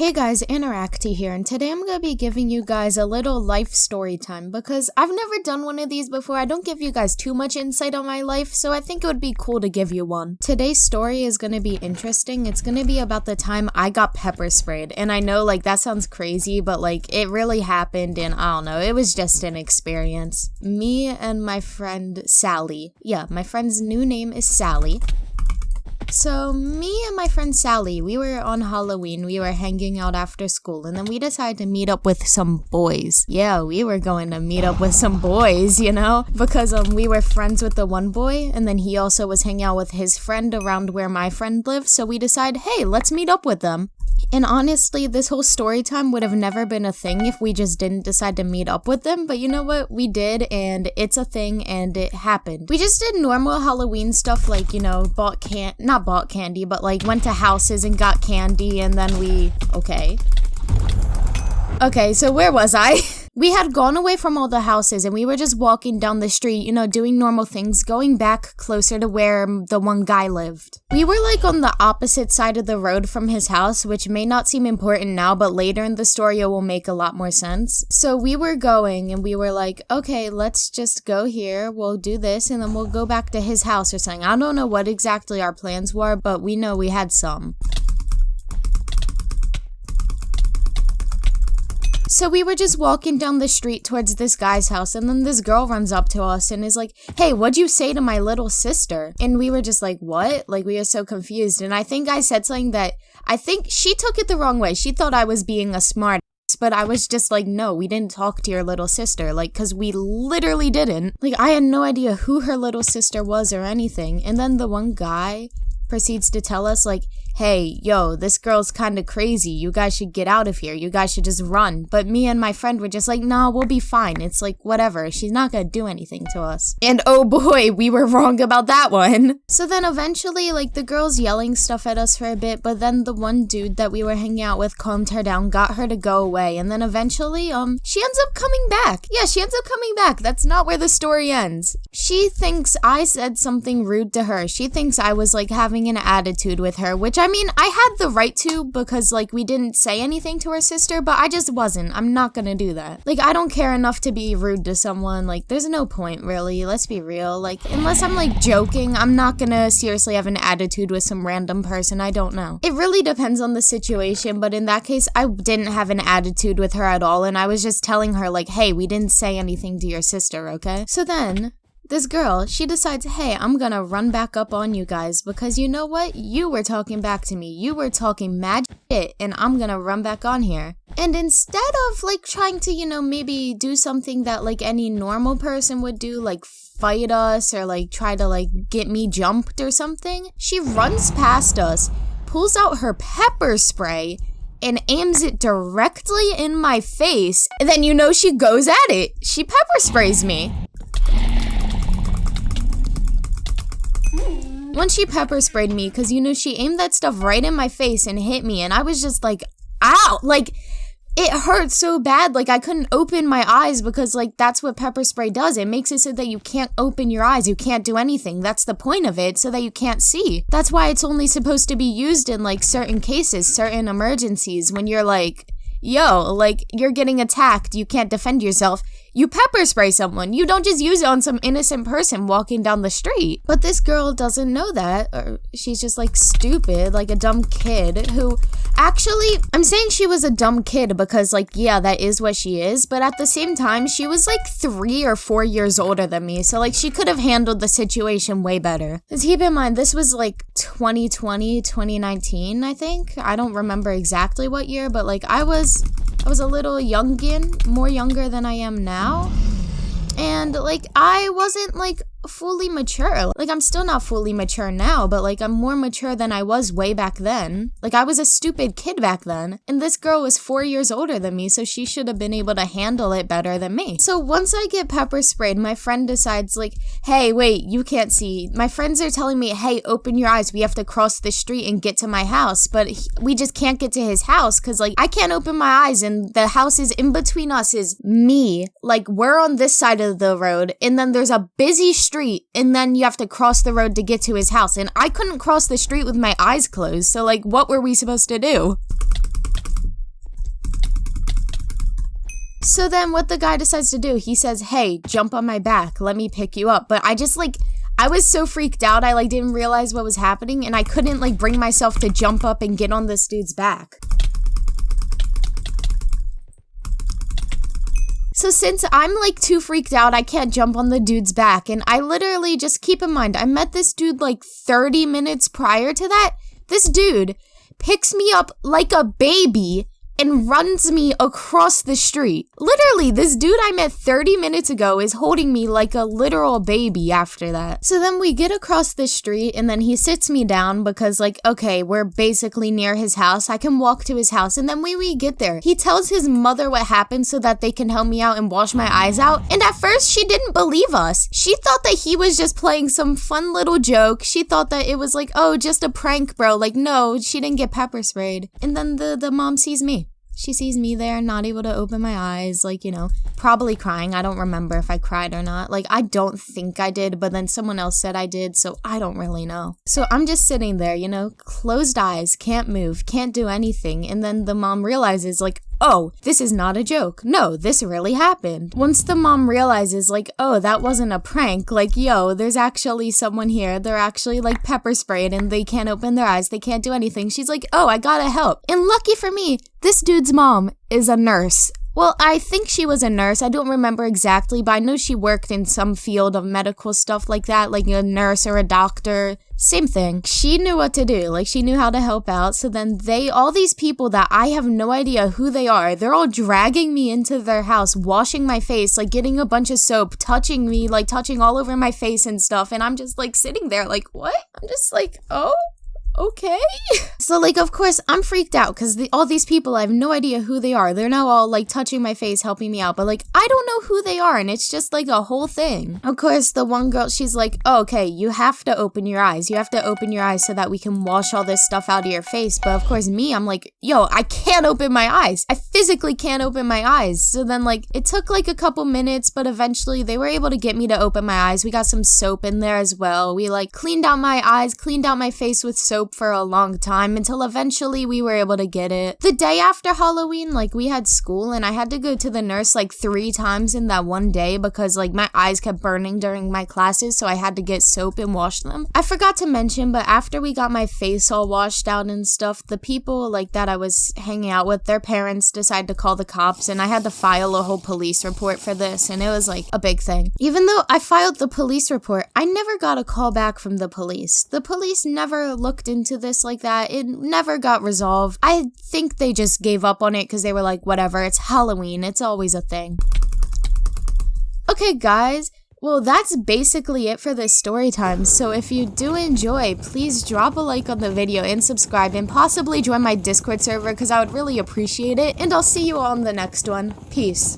Hey guys, Anurakti here, and today I'm going to be giving you guys a little life story time because I've never done one of these before. I don't give you guys too much insight on my life, so I think it would be cool to give you one. Today's story is going to be interesting. It's going to be about the time I got pepper sprayed, and I know that sounds crazy, but it really happened, and I don't know, it was just an experience. Me and my friend Sally, my friend's new name is Sally. So, me and my friend Sally, we were on Halloween, we were hanging out after school, and then we decided to meet up with some boys. Yeah, we were going to meet up with some boys, because we were friends with the one boy, and then he also was hanging out with his friend around where my friend lived, so we decided, hey, let's meet up with them. And honestly, this whole story time would have never been a thing if we just didn't decide to meet up with them, but you know what? We did, and it's a thing, and it happened. We just did normal Halloween stuff, not bought candy, but went to houses and got candy, and then Okay, so where was I? We had gone away from all the houses and we were just walking down the street, doing normal things, going back closer to where the one guy lived. We were on the opposite side of the road from his house, which may not seem important now, but later in the story it will make a lot more sense. So we were going and we were okay, let's just go here, we'll do this, and then we'll go back to his house or something. I don't know what exactly our plans were, but we know we had some. So we were just walking down the street towards this guy's house, and then this girl runs up to us and is like, hey, what'd you say to my little sister? And we were just what? We were so confused. And I think I said something that, I think she took it the wrong way. She thought I was being a smart ass, but I was just no, we didn't talk to your little sister, cause we literally didn't. I had no idea who her little sister was or anything. And then the one guy proceeds to tell us hey, yo, this girl's kinda crazy, you guys should get out of here, you guys should just run. But me and my friend were just nah, we'll be fine, it's whatever, she's not gonna do anything to us. And oh boy, we were wrong about that one. So then eventually, the girl's yelling stuff at us for a bit, but then the one dude that we were hanging out with calmed her down, got her to go away, and then eventually, she ends up coming back. Yeah, she ends up coming back. That's not where the story ends. She thinks I said something rude to her. She thinks I was having an attitude with her, which I had the right to because we didn't say anything to her sister, but I just wasn't. I'm not gonna do that. I don't care enough to be rude to someone. There's no point really. Let's be real. Unless I'm joking, I'm not gonna seriously have an attitude with some random person I don't know. It really depends on the situation, but in that case, I didn't have an attitude with her at all, and I was just telling her hey, we didn't say anything to your sister, okay? So then this girl, she decides, hey, I'm gonna run back up on you guys because you know what? You were talking back to me. You were talking mad shit, and I'm gonna run back on here. And instead of trying to, maybe do something that any normal person would do, fight us or try to get me jumped or something, she runs past us, pulls out her pepper spray, and aims it directly in my face. And then she goes at it. She pepper sprays me. Once she pepper sprayed me, because she aimed that stuff right in my face and hit me, and I was just ow! It hurt so bad, I couldn't open my eyes because, that's what pepper spray does. It makes it so that you can't open your eyes, you can't do anything. That's the point of it, so that you can't see. That's why it's only supposed to be used in, certain cases, certain emergencies, when you're yo, you're getting attacked, you can't defend yourself. You pepper spray someone. You don't just use it on some innocent person walking down the street. But this girl doesn't know that, or she's just stupid, a dumb kid who actually, I'm saying she was a dumb kid because yeah, that is what she is, but at the same time, she was 3 or 4 years older than me, so she could have handled the situation way better. Let's keep in mind, this was 2020, 2019, I think. I don't remember exactly what year, but I was a little youngin, more younger than I am now. And I wasn't fully mature. I'm still not fully mature now, but I'm more mature than I was way back then. I was a stupid kid back then, and this girl was 4 years older than me, so she should have been able to handle it better than me. So once I get pepper sprayed, my friend decides hey, wait, you can't see. My friends are telling me, hey, open your eyes, we have to cross the street and get to my house, but we just can't get to his house because I can't open my eyes, and the house is in between us is me. We're on this side of the road, and then there's a busy street, and then you have to cross the road to get to his house, and I couldn't cross the street with my eyes closed, so what were we supposed to do? So then what the guy decides to do, he says, hey, jump on my back, let me pick you up. But I just like, I was so freaked out, I like didn't realize what was happening, and I couldn't like bring myself to jump up and get on this dude's back. So since I'm like too freaked out, I can't jump on the dude's back, and I literally, just keep in mind, I met this dude like 30 minutes prior to that. This dude picks me up like a baby and runs me across the street. Literally, this dude I met 30 minutes ago is holding me like a literal baby after that. So then we get across the street and then he sits me down because like, okay, we're basically near his house. I can walk to his house. And then when we get there, he tells his mother what happened so that they can help me out and wash my eyes out. And at first she didn't believe us. She thought that he was just playing some fun little joke. She thought that it was like, oh, just a prank, bro. Like, no, she didn't get pepper sprayed. And then the mom sees me. She sees me there, not able to open my eyes, like, you know, probably crying. I don't remember if I cried or not. Like, I don't think I did, but then someone else said I did, so I don't really know. So I'm just sitting there, you know, closed eyes, can't move, can't do anything. And then the mom realizes, like, oh, this is not a joke. No, this really happened. Once the mom realizes, like, oh, that wasn't a prank, like, yo, there's actually someone here. They're actually, like, pepper sprayed and they can't open their eyes. They can't do anything. She's like, oh, I gotta help. And lucky for me, this dude's mom is a nurse. Well, I think she was a nurse. I don't remember exactly, but I know she worked in some field of medical stuff like that, like a nurse or a doctor. Same thing. She knew what to do. Like, she knew how to help out. So then all these people that I have no idea who they are, they're all dragging me into their house, washing my face, like getting a bunch of soap, touching me, like touching all over my face and stuff. And I'm just like sitting there like, what? I'm just like, oh? Okay. So like, of course, I'm freaked out because all these people, I have no idea who they are. They're now all like touching my face, helping me out. But like, I don't know who they are. And it's just like a whole thing. Of course, the one girl, she's like, oh, okay, you have to open your eyes. You have to open your eyes so that we can wash all this stuff out of your face. But of course, me, I'm like, yo, I can't open my eyes. I physically can't open my eyes. So then like, it took like a couple minutes, but eventually they were able to get me to open my eyes. We got some soap in there as well. We like cleaned out my eyes, cleaned out my face with soap for a long time until eventually we were able to get it. The day after Halloween, like we had school and I had to go to the nurse like 3 times in that one day because like my eyes kept burning during my classes, so I had to get soap and wash them. I forgot to mention, but after we got my face all washed out and stuff, the people like that I was hanging out with, their parents decided to call the cops and I had to file a whole police report for this, and it was like a big thing. Even though I filed the police report, I never got a call back from the police. The police never looked into this like that. It never got resolved. I think they just gave up on it because they were like, whatever, it's Halloween, it's always a thing. Okay, guys. Well, that's basically it for this story time. So if you do enjoy, please drop a like on the video and subscribe and possibly join my Discord server because I would really appreciate it. And I'll see you all in the next one. Peace.